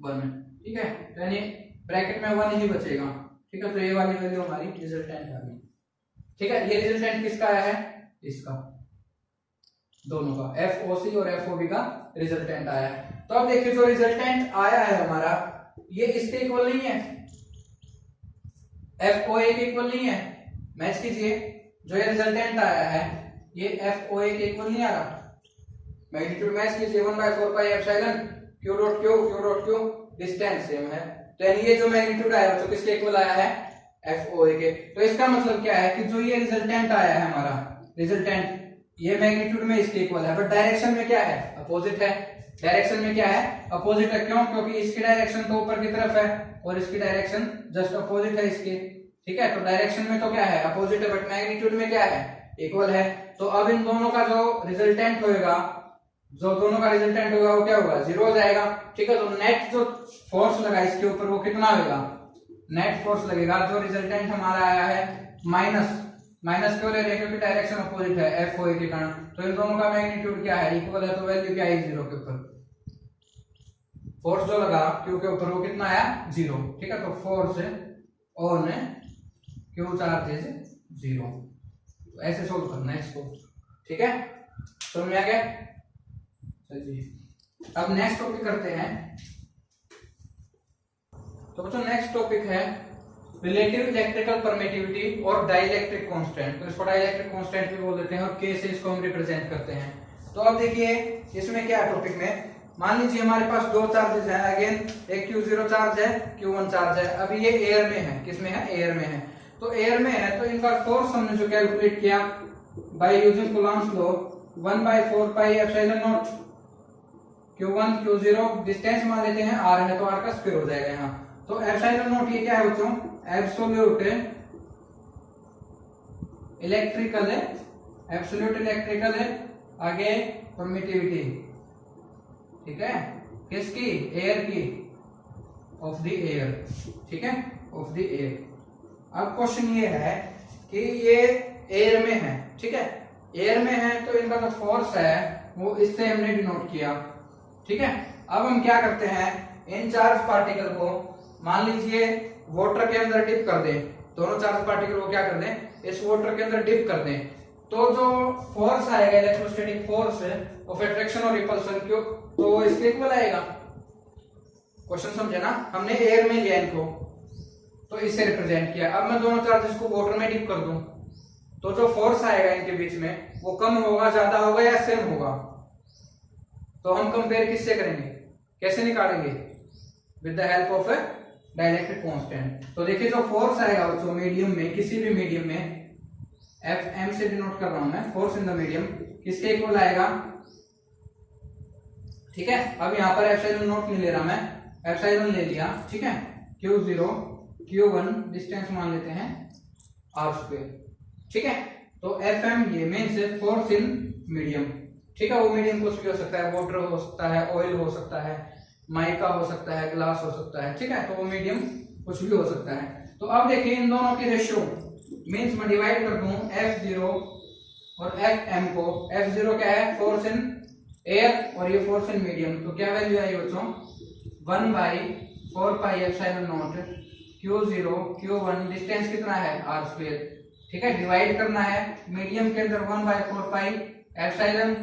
1, ठीक है, यानी ब्रैकेट में 1 ही बचेगा, ठीक है। तो ये वाली वैल्यू हमारी रिजल्टेंट आ गई, ठीक है। ये रिजल्टेंट किसका आया है, इसका, दोनों का, FOC और FOB का रिजल्टेंट आया है। तो अब देखिए जो रिजल्टेंट आया है हमारा, ये इसके इक्वल नहीं है, FOA के इक्वल नहीं है, मैच कीजिए, जो ये रिजल्टेंट आया है ये FOA के इक्वल नहीं आ रहा, मैग्नीट्यूड मैच कीजिए, 1/4 pi epsilon Q dot Q distance same है, तो यानी ये जो मैग्नीट्यूड आया तो किसके इक्वल आया है FOA के। तो इसका मतलब क्या है कि जो ये रिजल्टेंट आया है हमारा, रिजल्टेंट ये मैग्नीट्यूड में इसके इक्वल है, बट डायरेक्शन में क्या है अपोजिट है, डायरेक्शन में क्या है अपोजिट है, क्यों, क्योंकि इसकी डायरेक्शन तो ऊपर की तरफ है और इसकी डायरेक्शन जस्ट अपोजिट है इसके, ठीक है। तो डायरेक्शन में तो क्या है अपोजिट है, बट मैग्नीट्यूड में क्या है इक्वल है। तो अब इन दोनों का जो रिजल्टेंट होगा, जो दोनों का रिजल्टेंट होगा वो क्या होगा 0 हो जाएगा, ठीक है। तो नेट जो फोर्स लगा इसके ऊपर वो कितना होगा, नेट फोर्स लगेगा, जो रिजल्टेंट हमारा आया है माइनस क्यों ले रहे हैं, क्योंकि डायरेक्शन अपोजिट है FOA के कारण, तो इन दोनों का मैग्नीट्यूड क्या है इक्वल है, तो वैल्यू क्या है 0 के ऊपर, फोर्स जो लगा Q के ऊपर वो कितना आया 0, ठीक है। तो फोर्स ऑन Q चार्ज 0, तो ऐसे सोल्व करना है इसको, ठीक है, समझ में आ गया। चलिए अब नेक्स्ट टॉपिक करते हैं। तो बच्चों नेक्स्ट टॉपिक है रिलेटिव इलेक्ट्रिकल परमिटिविटी और डाइलेक्ट्रिक कांस्टेंट, तो इसको डाइलेक्ट्रिक कांस्टेंट भी बोल देते हैं, और K से इसको हम रिप्रेजेंट करते हैं। तो अब देखिए इसमें क्या टॉपिक में, मान लीजिए हमारे पास दो चार्जेस हैं, अगेन एक Q0 चार्ज है, Q1 चार्ज है। अभी ये एयर में है, किसमें है एयर में है, तो एयर में है तो इनका फोर्स हमने जो कैलकुलेट किया by using Coulomb's law 1/4 pi epsilon not Q1 Q0 distance मान लेते हैं R है, तो R का स्क्वायर हो जाएगा यहाँ, तो एप्सिलॉन नॉट ये क्या है बच्चों, एब्सोल्यूट इलेक्ट्रिकल, एब्सोल्यूट इलेक्ट्रिकल आगे परमिटिविटी, ठीक है, किसकी, एयर की, ऑफ द एयर, ठीक है, ऑफ द एयर। अब क्वेश्चन ये है कि ये एयर में है, ठीक है, एयर में है तो इनका जो फोर्स है वो इससे हमने डिनोट किया, ठीक है। अब हम क्या करते हैं, इन चार्ज पार्टिकल को मान लीजिए वाटर के अंदर डिप कर दें, दोनों चार्ज पार्टिकल को क्या कर दें, इस वाटर के अंदर डिप कर दें, तो जो फोर्स आएगा इलेक्ट्रोस्टैटिक फोर्स ऑफ अट्रैक्शन और रिपल्शन क्यों, तो इसके इक्वल आएगा। क्वेश्चन समझे ना, हमने एयर में लिया इनको तो इससे रिप्रेजेंट किया। अब मैं दोनों चार्जेस को वाटर में डिप कर दूं तो जो फोर्स आएगा इनके बीच में वो कम होगा, ज्यादा होगा या सेम होगा, तो हम कंपेयर किससे करेंगे, कैसे निकालेंगे, with the help of dielectric constant. तो देखिए जो फोर्स आएगा बच्चों मीडियम में, किसी भी मीडियम में, एफ एम से डिनोट कर रहा हूं मैं, फोर्स इन द मीडियम, किसके इक्वल आएगा, ठीक है। अब यहाँ पर एप्सिलॉन नॉट नहीं ले रहा मैं, एप्सिलॉन ले लिया, ठीक है, Q0 Q1 डिस्टेंस मान लेते हैं r², ठीक है। तो Fm ये मींस फोर्स इन मीडियम, ठीक है, वो मीडियम कुछ भी हो सकता है, वाटर हो सकता है, ऑयल हो सकता है, माइका हो सकता है, ग्लास हो सकता है, ठीक है, तो वो मीडियम कुछ भी हो सकता है। तो अब देखिए इन दोनों की रेशियो मींस मैं डिवाइड कर दूं F0 और Fm को, F0 क्या है, फोर्स इन एयर और ये फोर्स इन मीडियम, तो क्या वैल्यू आई बच्चों, 1/4 pi epsilon not Q0 Q1 distance कितना है r², ठीक है, डिवाइड करना है मीडियम के अंदर 1/4 pi epsilon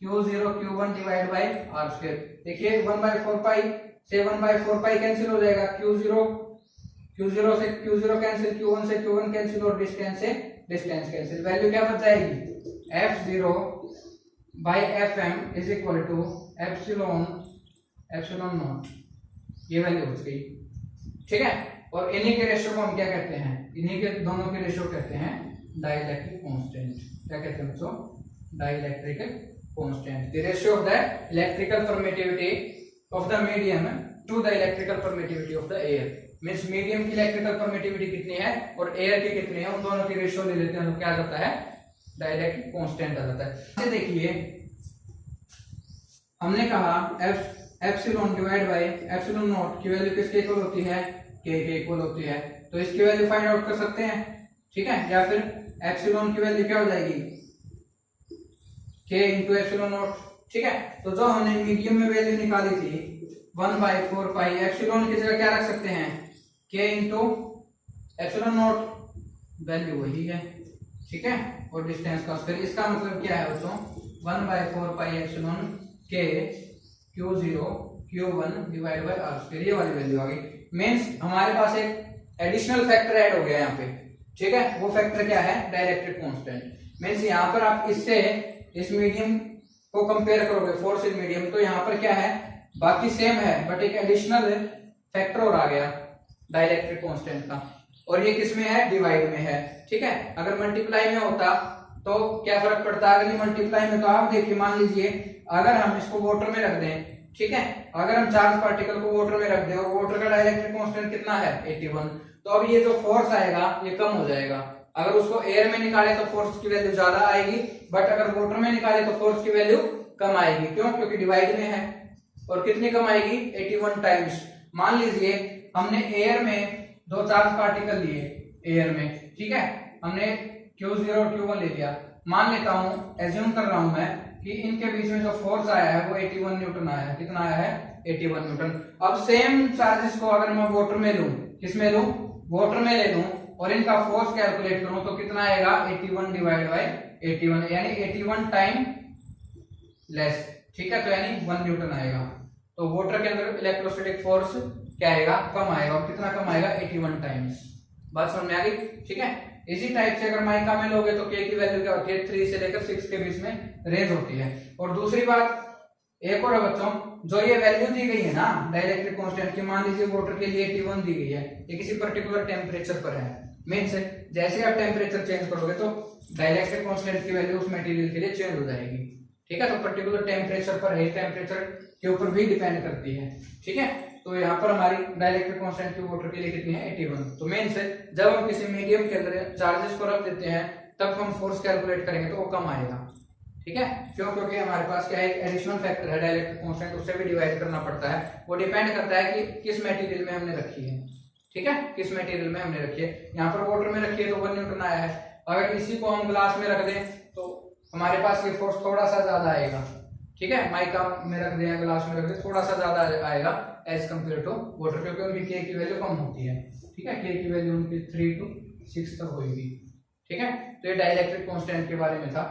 Q0 Q1 divide by r²। देखिए 1/4 पाई से 1/4 पाई कैंसिल हो जाएगा, Q0 से Q0 कैंसिल, Q1 से Q1 कैंसिल और डिस्टेंस से डिस्टेंस कैंसिल, वैल्यू क्या बच जाएगी, F0 by Fm is equal to epsilon naught, ये वैल्यू बच गई, ठीक है। और इन्हीं के रेशियो को हम क्या कहते हैं, इन्हीं के दोनों के रेशियो कहते हैं डाइलेक्ट्रिक कांस्टेंट, क्या कहते हैं बच्चों, dielectric constant, the ratio of the electrical permittivity of the medium to the electrical permittivity of the air, means medium की इलेक्ट्रिकल परमिटिविटी कितनी है और एयर की कितनी है, उन दोनों की रेशियो ले लेते हैं तो क्या आ जाता है, डाइलेक्ट्रिक कांस्टेंट आ जाता है। देखिए हमने कहा epsilon divide by epsilon not की वैल्यू किसके इक्वल होती है, के इक्वल होती है, तो इसकी वैल्यू फाइंड आउट कर सकते हैं, ठीक है, या फिर एप्सिलॉन की वैल्यू क्या हो जाएगी, के इंटू एप्सिलॉन नॉट, ठीक है। तो जो हमने मीडियम में वैल्यू निकाली थी 1/4 पाई, एप्सिलॉन की जगह क्या रख सकते हैं, के इंटू एप्सिलॉन नॉट, वैल्यू वही है, ठीक है, और डिस्टेंस का स्क्वायर, इसका मतलब क्या है बच्चों, 1/4 पाई एप्सिलॉन के Q0 Q1 divide by r², ये वाली वैल्यू आ गई। मींस हमारे पास एक एडिशनल फैक्टर ऐड हो गया यहाँ पे, ठीक है, वो फैक्टर क्या है, डाइलेक्ट्रिक कांस्टेंट। मींस यहाँ पर आप इससे इस मीडियम को कंपेयर करोगे, फोर्स इन मीडियम, तो यहाँ पर क्या है, बाकी सेम है बट एक एडिशनल फैक्टर और आ गया डाइलेक्ट्रिक कांस्टेंट का, और ये किसमें है, डिवाइड में है, ठीक है। अगर मल्टीप्लाई में होता तो क्या फर्क पड़ता, अगर ये मल्टीप्लाई में, तो आप देखिए मान लीजिए अगर हम इसको वाटर में रख दें, ठीक है, अगर हम चार्ज पार्टिकल को वाटर में रख दें और वाटर का डाइलेक्ट्रिक कांस्टेंट कितना है 81, तो अब ये जो फोर्स आएगा ये कम हो जाएगा। अगर उसको एयर में निकाले तो फोर्स की वैल्यू ज्यादा आएगी, बट अगर वाटर में निकाले तो फोर्स की वैल्यू कम आएगी, क्यों, क्योंकि डिवाइड में है। और कितनी कम आएगी, 81 टाइम्स। मान लीजिए हमने एयर में दो चार्ज पार्टिकल लिए एयर में, ठीक है, हमने Q0 और Q1 ले लिया, मान लेता हूं, एज्यूम कर रहा हूं मैं कि इनके बीच में जो फोर्स आया है वो 81 न्यूटन आया है, कितना आया है, 81 न्यूटन। अब सेम चार्जेस को अगर मैं वाटर में लूं, किसमें लूं, वाटर में ले लूं, और इनका फोर्स कैलकुलेट करूं तो कितना आएगा, 81 डिवाइड बाय 81, यानी 81 टाइम लेस, ठीक है, तो यानी 1 न्यूटन आएगा। तो वाटर के अंदर इलेक्ट्रोस्टैटिक फोर्स क्या आएगा, कम आएगा, और कितना कम आएगा, 81 टाइम्स। बात समझ में आ गई, ठीक है। इसी टाइप से अगर माइका में लोगे तो के की वैल्यू क्या होती है, 3 से लेकर 6 के बीच में रेंज होती है। और दूसरी बात एक और है बच्चों, जो ये वैल्यू दी गई है ना डाइलेक्ट्रिक कांस्टेंट की, मान लीजिए वाटर के लिए 81 दी गई है, ये किसी पर्टिकुलर टेम्परेचर पर है, मींस जैसे आप टेम्परेचर चेंज करोगे तो डाइलेक्ट्रिक कांस्टेंट की वैल्यू उस मटेरियल के लिए चेंज हो जाएगी, ठीक है। तो पर्टिकुलर टेम्परेचर पर है, टेम्परेचर के ऊपर भी डिपेंड करती है, ठीक है। तो तो यहाँ पर हमारी डाइलेक्ट्रिक कांस्टेंट की वाटर के लिए कितनी है 81। तो मेन से जब हम किसी मीडियम के अंदर चार्जेस को रख देते हैं तब हम फोर्स कैलकुलेट करेंगे तो वो कम आएगा, ठीक है। क्यों? क्योंकि हमारे पास क्या है, एक एडिशनल फैक्टर है डाइलेक्ट्रिक कांस्टेंट, उससे भी डिवाइड करना पड़ता है। वो डिपेंड करता है कि किस मटेरियल में हमने रखी है, ठीक है, किस मटेरियल में हमने रखी है। यहाँ पर वाटर में रखी है तो 1 न्यूटन आया है। अगर इसी को हम ग्लास में रख दें तो हमारे पास ये फोर्स थोड़ा सा ज्यादा आएगा, ठीक है। माइका में रख दें, ग्लास में रख दें, थोड़ा सा ज्यादा आएगा एज कम्पेयर टू वाटर, क्योंकि उनकी के की वैल्यू कम होती है, ठीक है। के की वैल्यू उनकी 3 to 6 तक होगी, ठीक है। तो ये डाइलेक्ट्रिक कांस्टेंट के बारे में था।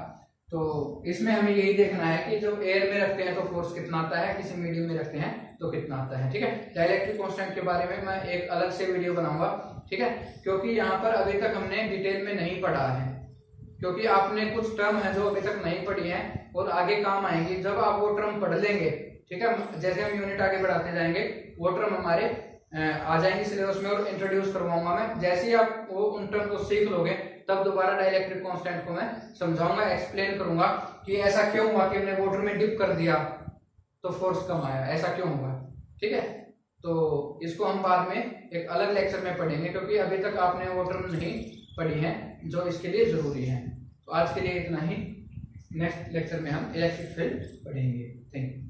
तो इसमें हमें यही देखना है कि जब एयर में रखते हैं तो फोर्स कितना आता है, किसी मीडियम में रखते हैं तो कितना आता है, ठीक है। डाइलेक्ट्रिक कांस्टेंट के बारे में मैं एक अलग से वीडियो बनाऊंगा, ठीक है, क्योंकि यहाँ पर अभी तक हमने डिटेल में नहीं पढ़ा है, क्योंकि आपने कुछ टर्म है जो अभी तक नहीं पढ़ी है और आगे काम आएंगी। जब आप वो टर्म पढ़ लेंगे, ठीक है, जैसे हम यूनिट आगे बढ़ाते जाएंगे वो टर्म हमारे आ जाएंगे सिलेबस में और इंट्रोड्यूस करवाऊंगा मैं। जैसे ही आप वो उन टर्म को सीख लोगे तब दोबारा डाइलेक्ट्रिक कांस्टेंट को मैं समझाऊंगा, एक्सप्लेन करूंगा कि ऐसा क्यों हुआ कि हमने वाटर में डिप कर दिया तो फोर्स कम आया, ऐसा क्यों हुआ, ठीक है। तो इसको हम बाद में एक अलग लेक्चर में पढ़ेंगे, क्योंकि अभी तक आपने वो टर्म नहीं पढ़ी है जो इसके लिए जरूरी है। तो आज के लिए इतना ही, नेक्स्ट लेक्चर में हम इलेक्ट्रिक फील्ड पढ़ेंगे। Thank you.